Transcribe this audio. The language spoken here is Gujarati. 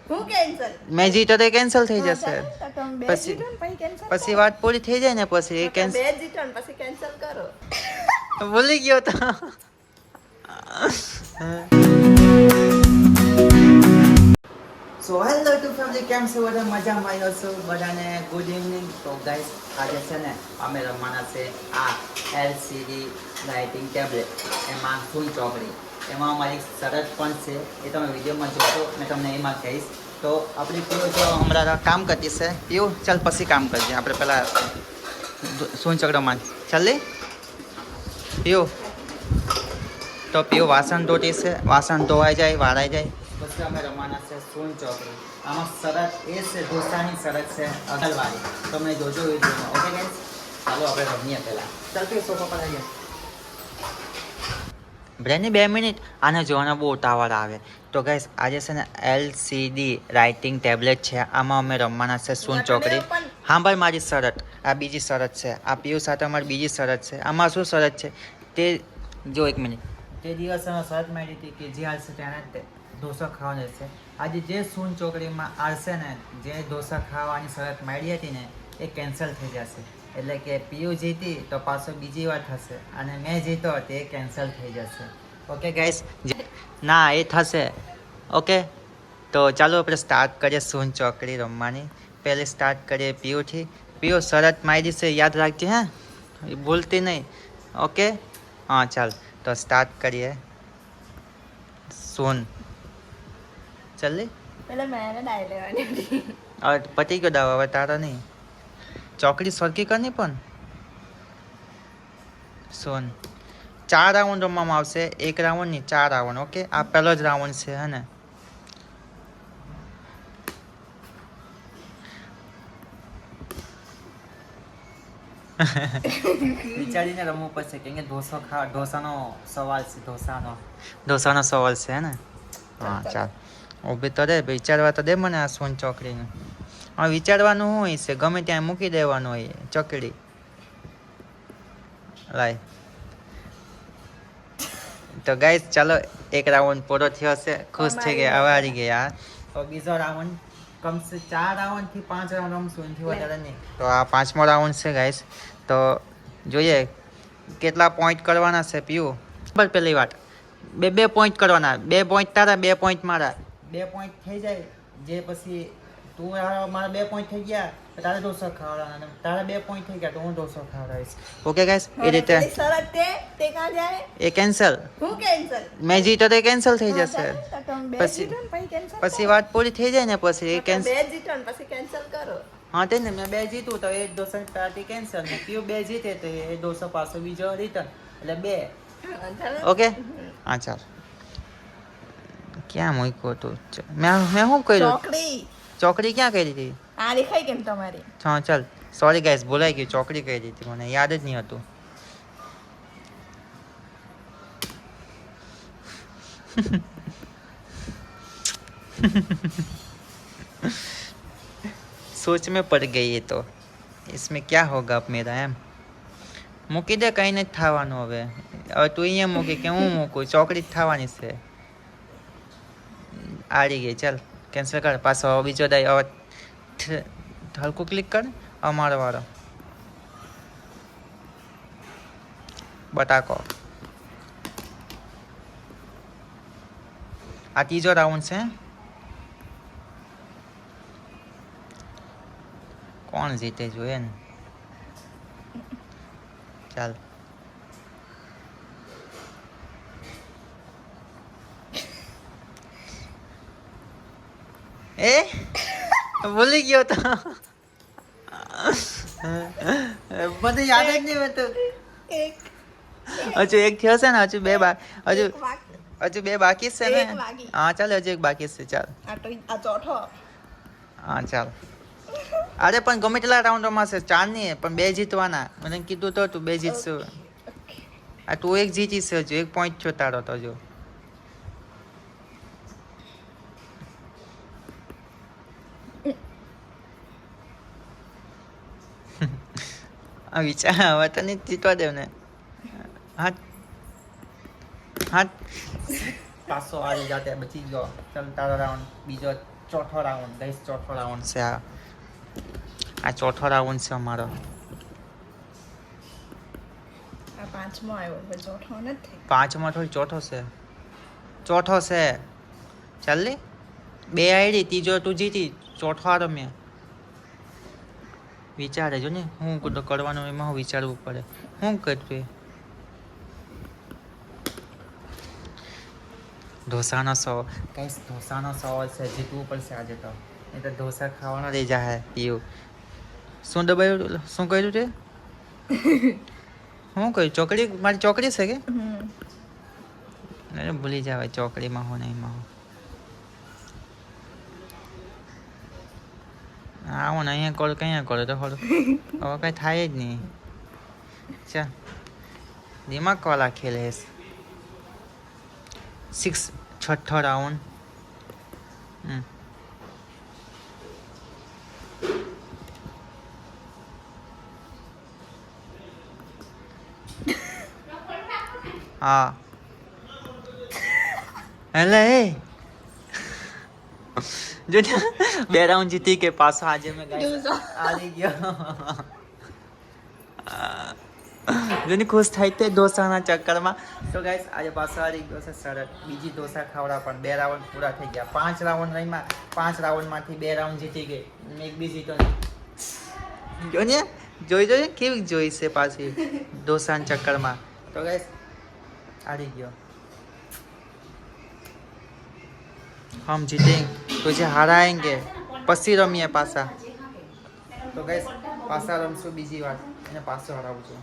હું કેન્સલ મેં જીતો તો કેન્સલ થઈ જશે તમે બે પછી જીતો ને પછી કેન્સલ પછી વાત પૂરી થઈ જાય ને પછી એ બે કેન્સલ જીતો ને પછી કેન્સલ કરો ભૂલી ગયો તો સો હેલો ટુ ફેમિલી, કેમ છો બધા? મજામાં આવ્યો છો બધાને? Good evening. તો ગાઈસ, આજે છે ને અમે રમવાના છે આ એલસીડી લાઇટિંગ ટેબ્લેટ, એમાં ફૂલ ચોકડી, એમાં અમારી શરત પણ છે, એ તમે વિડીયોમાં જોશો મેં તમને એમાં કહીશ. તો આપણી પીઓ જો હમણાં કામ કરતી છે. પીઓ ચાલ પછી કામ કરજે, આપણે પહેલાં સૂન ચકડોમાં ચાલે પીઓ. તો પીઓ વાસણ ધોતી છે, વાસણ ધોવાઈ જાય, વાળાઈ જાય પછી અમે રમવાના છે સૂન ચોકડી. આમાં શરત એ છે, ઢોસાની શરત છે અગલવાળી. તમે જોજો વિડીયોમાં. ઓકે ગાઈસ, ચાલો આપણે રમીએ પહેલાં. ચાલ કે સોફા પર આવીએ. બ્રેની 2 મિનિટ, આને જોવાના બહુ ઉતાવળ આવે. તો ગાઈસ, આજે છે ને એલસીડી રાઇટિંગ ટેબ્લેટ છે, આમાં અમે રમવાના છે સૂન ચોકડી. હા ભાઈ, મારી શરત આ બીજી શરત છે. આ પીયુ સાથે અમારી બીજી શરત છે. આમાં શું શરત છે તે જો, 1 મિનિટ. તે દિવસે અમે શરત માંડી હતી કે જે હાલશે તેને ઢોસા ખાવાનો રહેશે. આજે જે સૂન ચોકડીમાં આવશે ને, જે ઢોસા ખાવાની શરત માંડી હતી ને, એ કેન્સલ થઈ જશે. એટલે કે પીયુ જીતી તો પાછો બીજી વાર થશે, અને મેં જીતો તે કેન્સલ થઈ જશે. ઓકે ગાઈસ, ના એ થશે. ઓકે, તો ચાલો આપણે સ્ટાર્ટ કરીએ સૂન ચોકડી રમવાની. પહેલે સ્ટાર્ટ કરીએ પીયુથી. પીયુ શરત મારી છે, યાદ રાખજે હે, ભૂલતી નહીં. ઓકે, હા ચાલ, તો સ્ટાર્ટ કરીએ સૂન. ચાલી એટલે મેં ડાય લેવાની હતી હવે પતી ગયો દાવ, હવે તારા નહીં. ચોકડી સરખી કરની પણ સોન 4 રાઉન્ડ રમવામાં આવશે. 1 રાઉન્ડ નહીં, 4 રાઉન્ડ. ઓકે, આ પહેલો જ રાઉન્ડ છે હે ને. વિચારીને રમવું પડશે, કેમ કે ઢોસાનો સવાલ છે. ઢોસાનો સવાલ છે હે ને. હા ચાલ, ઊભી તો દે, વિચારવા તો દે મને આ સોન ચોકડીનું. હા, વિચારવાનું હોય છે, ગમે ત્યાં મૂકી દેવાનું હોય ચોકડી. લાય તો ગાઈસ, ચાલો 1 રાઉન્ડ પૂરો થયો છે. ખુશ થઈ ગયા, હવે હારી ગયા. તો બીજો રાઉન્ડ કમસે 4 રાઉન્ડ થી 5 રાઉન્ડ રમશું, એનાથી વધારે નહીં. તો આ 5મો રાઉન્ડ છે ગાઈસ. તો જોઈએ કેટલા પોઈન્ટ કરવાના છે પીયુ. બસ પહેલી વાત, બે પોઈન્ટ કરવાના. 2 પોઈન્ટ તારા, 2 પોઈન્ટ મારા. 2 પોઈન્ટ થઈ જાય, જે પછી તું મારા 2 પોઈન્ટ થઈ ગયા તો તારે ઢોસો ખાવડાવવાના, તારા 2 પોઈન્ટ થઈ ગયા તો હું ઢોસો ખાવડાવીશ. ઓકે ગાઈસ, એ રીતે. શરત તે કાં જાય એ કેન્સલ. હું કેન્સલ મેં જીતો તો કેન્સલ થઈ જશે. તમે બે પછી જીતો ને પછી કેન્સલ પછી વાત પૂરી થઈ જાય ને પછી એ કેન્સલ. બે જીતો ને પછી કેન્સલ કરો હા તે ને, મેં 2 જીતું તો એ ઢોસા પાર્ટી કેન્સલ, ને પીયુ 2 જીતે તો એ ઢોસો પાછો બીજો રિટર્ન, એટલે 2. ઓકે, હા ચાલ. ક્યાં મૂક્યો તું? મેં શું કર્યું? ચોકડી ક્યાં કરી હતી? આ દેખાય કેમ તમારી? હા ચાલ, સોરી ગાઈસ, ભૂલાઈ ગયું. ચોકડી કરી હતી, મને યાદ જ નહીં હતું. सोच में पड़ गई ये तो, इसमें क्या होगा अब मेरा. એમ મૂકી દે, કંઈ નથી થવાનું. હવે તું અહીંયા મૂકી કે હું મૂકું? ચોકડી જ થવાની છે. આડી ગઈ, ચાલ કેન્સલ કર. પાછો બીજો દાય. હવે હલકું ક્લિક કર. અમારો વાળો બટાકો. આ ત્રીજો રાઉન્ડ છે. કોણ જીતે જોઈએ ને. ચાલ, એ ભૂલી ગયો તો. બધું યાદ જ નહીં હતું. હજુ 1 થયો છે ને, હજુ 2 બાકી છે ને. હા ચાલ, હજુ 1 બાકી છે. ચાલ, આ ચોથો. હા ચાલ. અરે પણ ગમે તેટલા રાઉન્ડોમાં છે, 4 નહીં પણ 2 જીતવાના. મને કીધું તો તું 2 જીતશું. આ તું 1 જીતીશ, હજુ 1 પોઈન્ટ છો તારો તો. જો આ વિચાર, હવે તો નહીં જીતવા દેવ ને. હા હા, પાછો આવી જાતે બચી ગયો. ચાલ, તારો રાઉન્ડ બીજો ચોથો રાઉન્ડ ગાઈસ, ચોથો રાઉન્ડ છે આ ચોથો રાઉન્ડ છે અમારો. આ પાંચમો આવ્યો હવે ચોથો નથી. પાંચમાં થોડી ચોથો છે, ચોથો છે. ચાલ લે, બે આઈડી, ત્રીજો તું જીતી, ચોથો આ રમ્યા. વિચારે જો ને હું કરવાનું, એમાં હું વિચારવું પડે. શું કરતું ઢોસાનો સવાલ, કઈ ઢોસાનો સવાલ છે, જીતવું પડશે આજે તો, નહીં તો ઢોસા ખાવાનો રહી જાય એવું. શું દબાયું, શું કર્યું તે? શું કર્યું? ચોકડી, મારી ચોકડી છે કે? અરે ભૂલી જાવ ચોકડીમાં હું નહીં માં આવું ને અહીંયા કોલ કયા કરો તો ખરું, હવે કઈ થાય જ નહીં. ચા દિમાગ વાળા ખેલે. 6 છઠ્ઠો રાઉન્ડ. હા એટલે જો બે રાઉન્ડ જીતી કે પાછો આજે મેં આવી ગયો. જોની ખુશ થાય તે ઢોસાના ચક્કરમાં. તો ગાઈસ આજે પાછો આવી ગયો છે સરળ, બીજી ઢોસા ખાવડા પણ 2 રાઉન્ડ પૂરા થઈ ગયા. 5 રાઉન્ડ રહીમાં, 5 રાઉન્ડમાંથી 2 રાઉન્ડ જીતી ગઈ, એક બી જીતો નહીં. જો ને જોઈ કેવી જોઈ છે પાછી ઢોસાના ચક્કરમાં. તો ગાઈસ આવી ગયો, हम जीतेंगे, तुझे हराएंगे, પછી રમીએ પાછા. તો ગાઈસ પાછા રમશું બીજી વાર, એને પાછો હરાવું છું.